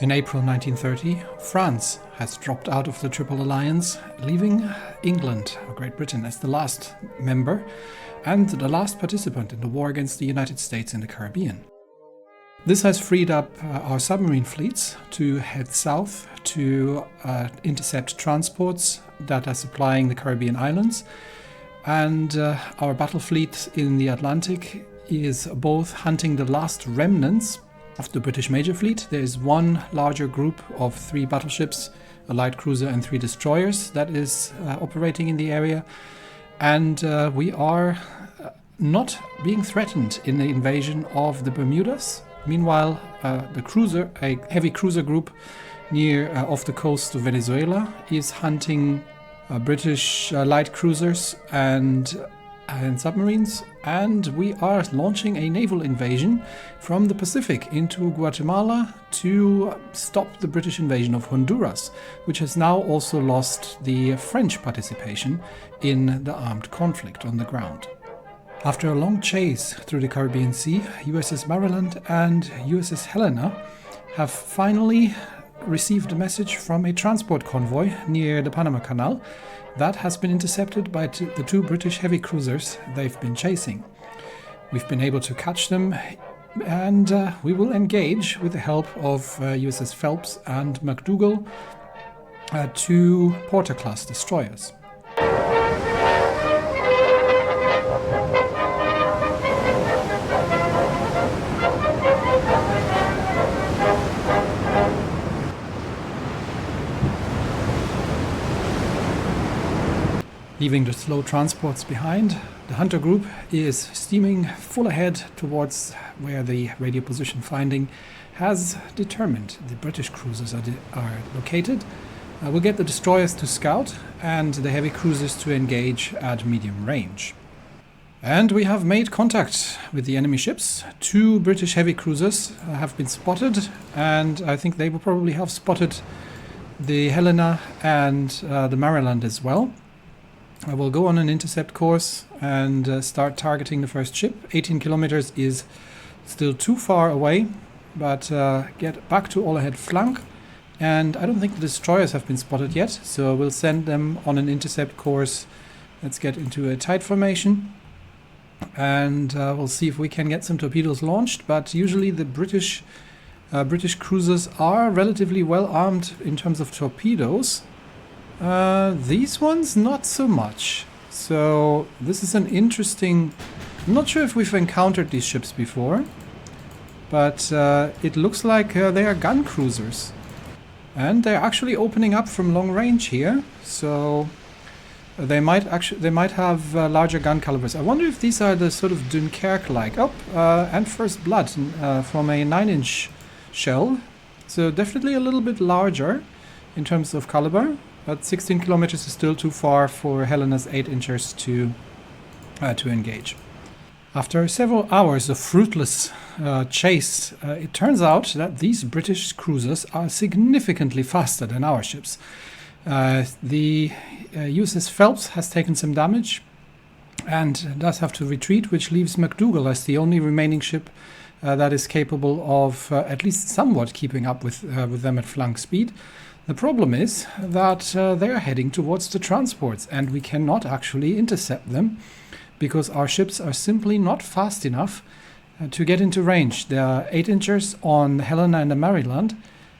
In April 1930, France has dropped out of the Triple Alliance, leaving England, or Great Britain, as the last member and the last participant in the war against the United States in the Caribbean. This has freed up our submarine fleets to head south to intercept transports that are supplying the Caribbean islands, and our battle fleet in the Atlantic is both hunting the last remnants of the British major fleet. There is one larger group of 3 battleships, a light cruiser and 3 destroyers that is operating in the area, and we are not being threatened in the invasion of the Bermudas. Meanwhile, a heavy cruiser group near off the coast of Venezuela is hunting British light cruisers and submarines, and we are launching a naval invasion from the Pacific into Guatemala to stop the British invasion of Honduras, which has now also lost the French participation in the armed conflict on the ground. After a long chase through the Caribbean Sea, USS Maryland and USS Helena have finally received a message from a transport convoy near the Panama Canal that has been intercepted by the 2 British heavy cruisers they've been chasing. We've been able to catch them, and we will engage with the help of USS Phelps and McDougall, 2 Porter-class destroyers. Leaving the slow transports behind, the Hunter group is steaming full ahead towards where the radio position finding has determined the British cruisers are located. We'll get the destroyers to scout and the heavy cruisers to engage at medium range. And we have made contact with the enemy ships. 2 British heavy cruisers have been spotted, and I think they will probably have spotted the Helena and the Maryland as well. I will go on an intercept course and start targeting the first ship. 18 kilometers is still too far away, but get back to all ahead flank. And I don't think the destroyers have been spotted yet, so we'll send them on an intercept course. Let's get into a tight formation, and we'll see if we can get some torpedoes launched. But usually the British cruisers are relatively well armed in terms of torpedoes. These ones not so much. So this is an interesting... I'm not sure if we've encountered these ships before, but it looks like they are gun cruisers, and they're actually opening up from long range here. So they might have larger gun calibers. I wonder if these are the sort of Dunkirk-like. And First Blood from a 9-inch shell. So definitely a little bit larger in terms of caliber. But 16 kilometers is still too far for Helena's 8-inchers to engage. After several hours of fruitless chase, it turns out that these British cruisers are significantly faster than our ships. The USS Phelps has taken some damage and does have to retreat, which leaves McDougall as the only remaining ship that is capable of at least somewhat keeping up with them at flank speed. The problem is that they are heading towards the transports, and we cannot actually intercept them because our ships are simply not fast enough to get into range. The 8-inchers on Helena and the Maryland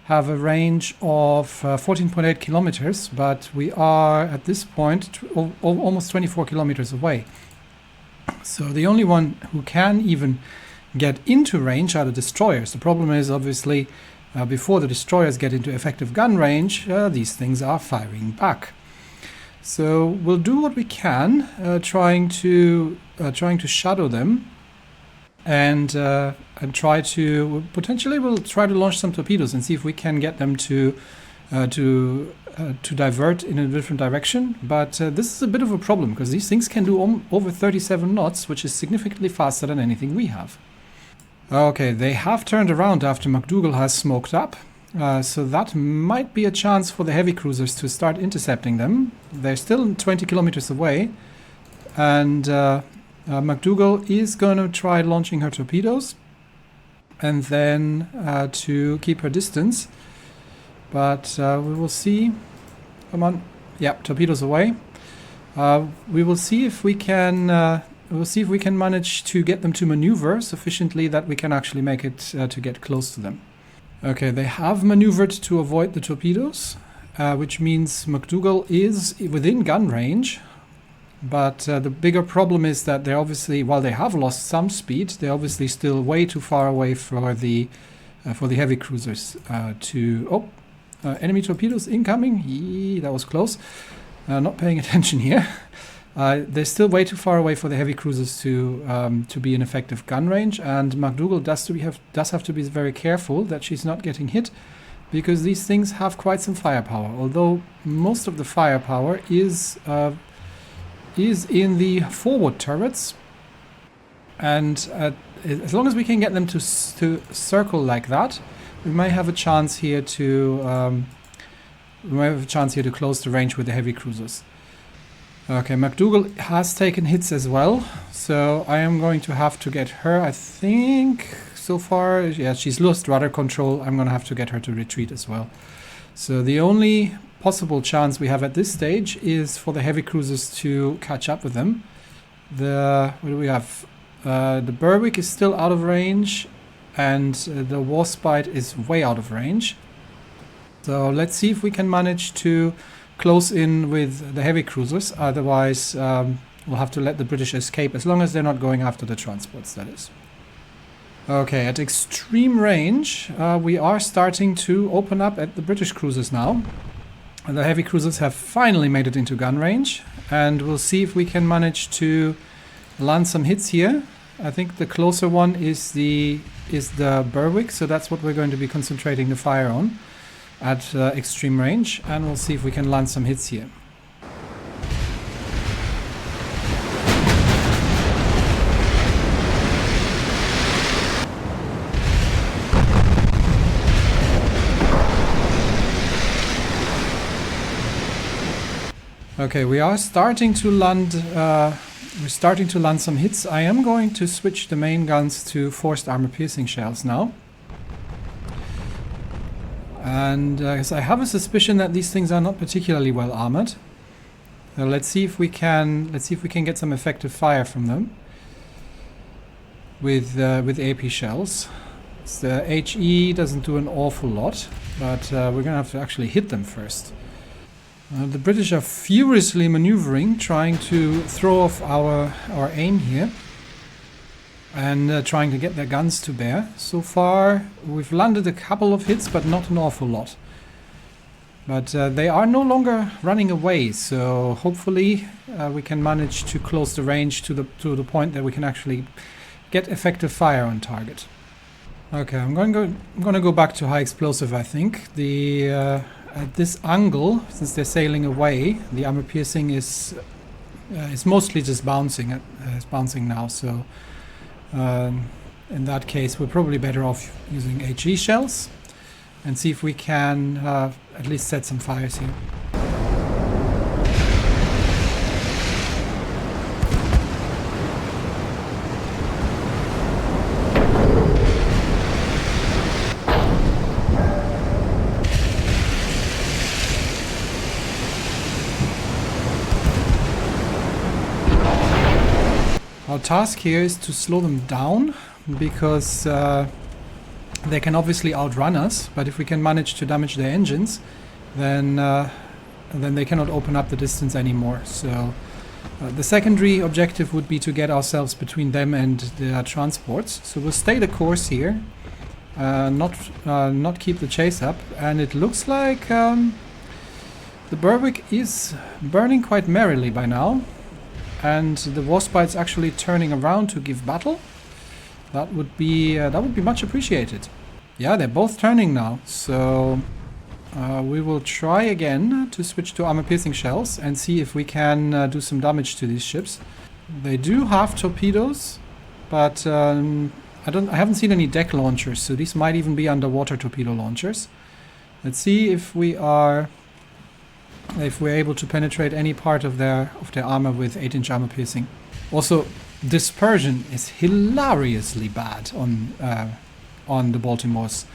have a range of 14.8 kilometers, but we are at this point almost 24 kilometers away. So the only one who can even get into range are the destroyers. The problem is obviously before the destroyers get into effective gun range, these things are firing back. So we'll do what we can, trying to shadow them, and try to we'll try to launch some torpedoes and see if we can get them to divert in a different direction. But this is a bit of a problem because these things can do over 37 knots, which is significantly faster than anything we have. Okay, they have turned around after McDougall has smoked up, so that might be a chance for the heavy cruisers to start intercepting them. They're still 20 kilometers away, and McDougall is going to try launching her torpedoes. and then to keep her distance. But we will see. Come on. Yep, torpedoes away. We will see if we can. We'll see if we can manage to get them to maneuver sufficiently that we can actually make it to get close to them. Okay, they have maneuvered to avoid the torpedoes, which means McDougal is within gun range. But the bigger problem is that they're obviously, while they have lost some speed, they're obviously still way too far away for the heavy cruisers to... Oh, enemy torpedoes incoming. Yee, that was close. Not paying attention here. They're still way too far away for the heavy cruisers to be in effective gun range, and McDougal does have to be very careful that she's not getting hit, because these things have quite some firepower. Although most of the firepower is in the forward turrets, and as long as we can get them to circle like that, we may have a chance here to close the range with the heavy cruisers. Okay, McDougal has taken hits as well, so I am going to have to get her, I think, so far. Yeah, she's lost rudder control. I'm going to have to get her to retreat as well. So the only possible chance we have at this stage is for the heavy cruisers to catch up with them. What do we have? The Berwick is still out of range, and the Warspite is way out of range. So let's see if we can manage to close in with the heavy cruisers. Otherwise, we'll have to let the British escape, as long as they're not going after the transports, that is. Okay, at extreme range, we are starting to open up at the British cruisers now. The heavy cruisers have finally made it into gun range, and we'll see if we can manage to land some hits here. I think the closer one is the Berwick, so that's what we're going to be concentrating the fire on at extreme range, and we'll see if we can land some hits here. Okay, we are starting to land. We're starting to land some hits. I am going to switch the main guns to forced armor-piercing shells now. And I have a suspicion that these things are not particularly well armored. Let's see if we can get some effective fire from them with AP shells. The HE doesn't do an awful lot, but we're gonna have to actually hit them first. The British are furiously maneuvering, trying to throw off our aim here, and trying to get their guns to bear. So far, we've landed a couple of hits, but not an awful lot. But they are no longer running away, so hopefully we can manage to close the range to the point that we can actually get effective fire on target. Okay, I'm going to go back to high explosive. I think at this angle, since they're sailing away, the armor piercing is mostly just bouncing. It's bouncing now, so in that case, we're probably better off using HE shells and see if we can at least set some fires here. Our task here is to slow them down, because they can obviously outrun us, but if we can manage to damage their engines, then they cannot open up the distance anymore. So the secondary objective would be to get ourselves between them and their transports. So we'll stay the course here, not keep the chase up, and it looks like the Berwick is burning quite merrily by now. And the Warspite's actually turning around to give battle. That would be much appreciated. Yeah, they're both turning now. So we will try again to switch to armor-piercing shells and see if we can do some damage to these ships. They do have torpedoes, but I haven't seen any deck launchers, so these might even be underwater torpedo launchers. Let's see if we're able to penetrate any part of their armor with 8-inch armor piercing. Also, dispersion is hilariously bad on on the Baltimores.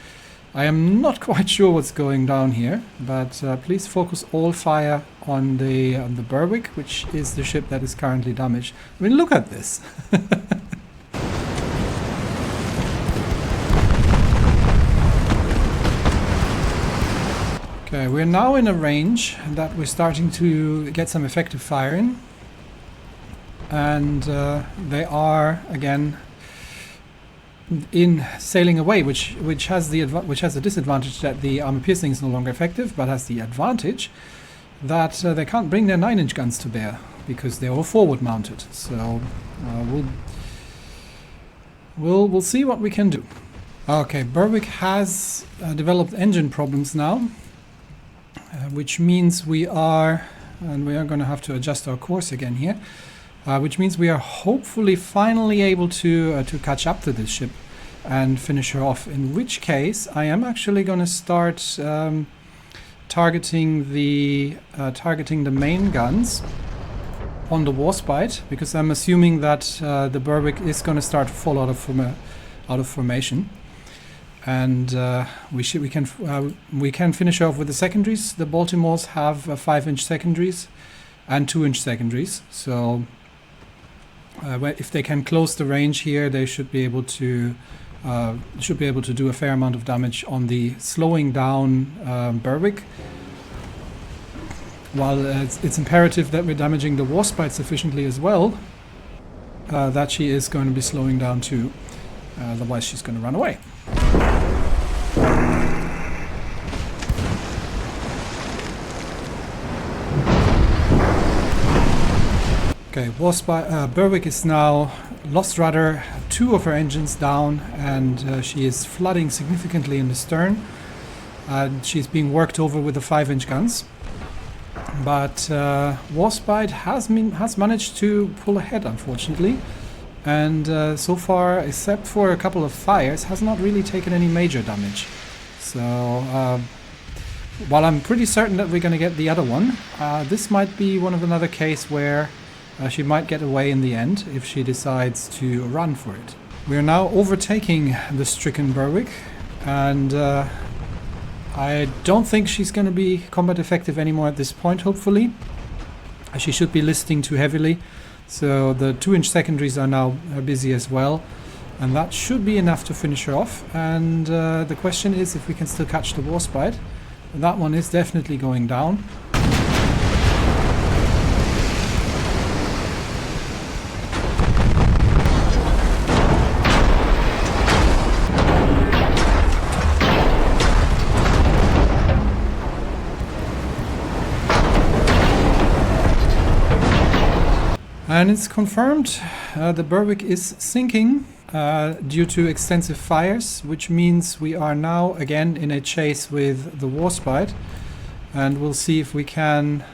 I am not quite sure what's going down here, but please focus all fire on the Berwick, which is the ship that is currently damaged. I mean, look at this. Okay, we're now in a range that we're starting to get some effective fire in, and they are again in sailing away, which has the disadvantage that the armor piercing is no longer effective, but has the advantage that they can't bring their 9-inch guns to bear because they're all forward mounted. So we'll see what we can do. Okay, Berwick has developed engine problems now, which means we are going to have to adjust our course again here. Which means we are hopefully finally able to catch up to this ship and finish her off. In which case, I am actually going to start targeting the main guns on the Warspite, because I'm assuming that the Berwick is going to start to fall out of formation, and we can finish her off with the secondaries. The Baltimores have 5-inch secondaries and 2-inch secondaries, so. If they can close the range here, they should be able to do a fair amount of damage on the slowing down Berwick. While it's imperative that we're damaging the Warspite sufficiently as well, that she is going to be slowing down too. Otherwise, she's going to run away. Okay, Berwick is now lost rudder, 2 of her engines down, and she is flooding significantly in the stern. She's being worked over with the 5-inch guns, but Warspite has managed to pull ahead, unfortunately, and so far, except for a couple of fires, has not really taken any major damage. So while I'm pretty certain that we're going to get the other one, this might be another case where she might get away in the end if she decides to run for it. We are now overtaking the stricken Berwick, and I don't think she's going to be combat effective anymore at this point, hopefully. She should be listing too heavily, so the 2-inch secondaries are now busy as well, and that should be enough to finish her off. And the question is if we can still catch the Warspite. That one is definitely going down. And it's confirmed, the Berwick is sinking due to extensive fires, which means we are now again in a chase with the Warspite, and we'll see if we can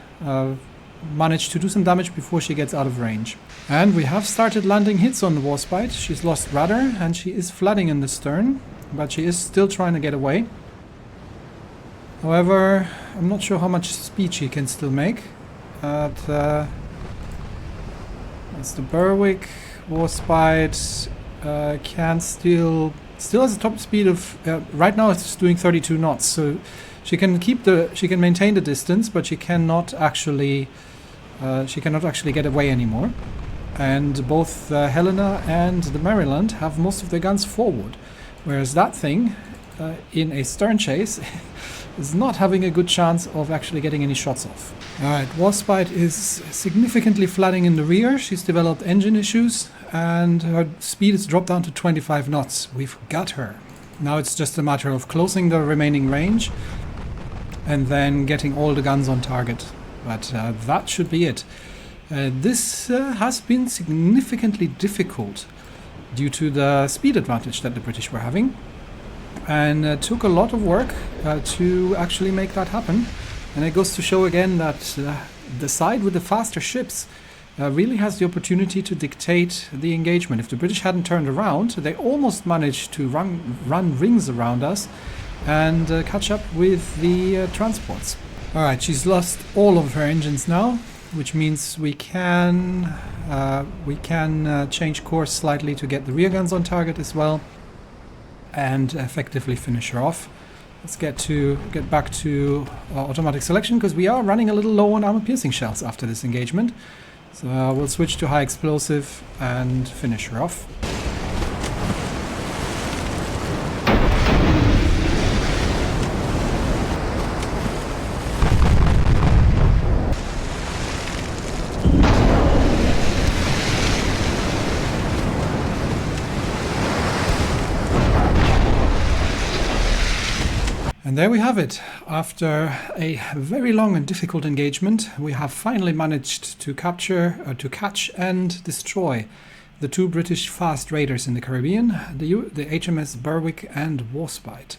manage to do some damage before she gets out of range. And we have started landing hits on the Warspite. She's lost rudder and she is flooding in the stern, but she is still trying to get away. However, I'm not sure how much speed she can still make. It's the Berwick. Warspite can still has a top speed of right now it's doing 32 knots, so she can maintain the distance, but she cannot actually get away anymore. And both Helena and the Maryland have most of their guns forward, whereas that thing in a stern chase is not having a good chance of actually getting any shots off. Alright, Warspite is significantly flooding in the rear. She's developed engine issues and her speed has dropped down to 25 knots. We've got her. Now it's just a matter of closing the remaining range and then getting all the guns on target. But that should be it. This has been significantly difficult due to the speed advantage that the British were having. And took a lot of work to actually make that happen. And it goes to show again that the side with the faster ships really has the opportunity to dictate the engagement. If the British hadn't turned around, they almost managed to run rings around us and catch up with the transports. Alright, she's lost all of her engines now, which means we can change course slightly to get the rear guns on target as well. and effectively finish her off. Let's get back to automatic selection, because we are running a little low on armor-piercing shells after this engagement. So we'll switch to high explosive and finish her off. And there we have it. After a very long and difficult engagement, we have finally managed to catch and destroy the two British fast raiders in the Caribbean, the HMS Berwick and Warspite.